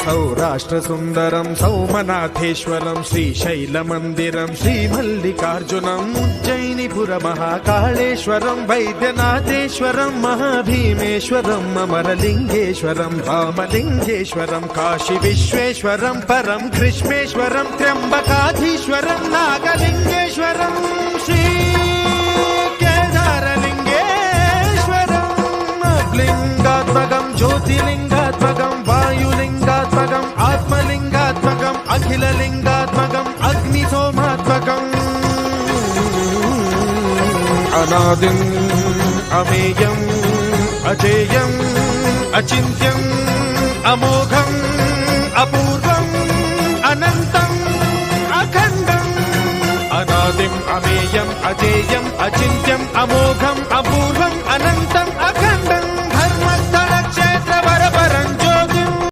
सौराष्ट्रसुन्दरं सौमनाथेश्वरं श्रीशैलमन्दिरं श्रीमल्लिकार्जुनं उज्जयिनीपुरमहाकाळेश्वरं वैद्यनाथेश्वरं महाभीमेश्वरम् अमरलिङ्गेश्वरं रामलिङ्गेश्वरं काशीविश्वेश्वरं परं कृष्णेश्वरं त्र्यम्बकाधीश्वरं नागलिङ्गेश्वरं श्रीकेदारलिङ्गेश्वरं लिङ्गात्मकं ज्योतिलिङ्गात्मकं वायुलिङ्गात्मकम् आत्मलिङ्गात्मकम् अखिललिङ्गात्मकम् अग्निसोमात्मकम् अनादिम् अमेयम् अजेयम् अचिन्त्यम् अमोघम् अपूर्वम् अनन्तम् अखण्डम् अनादिम् अमेयम् अजेयम् अचिन्त्यम् अमोघम् अपूर्वम् अनन्तम्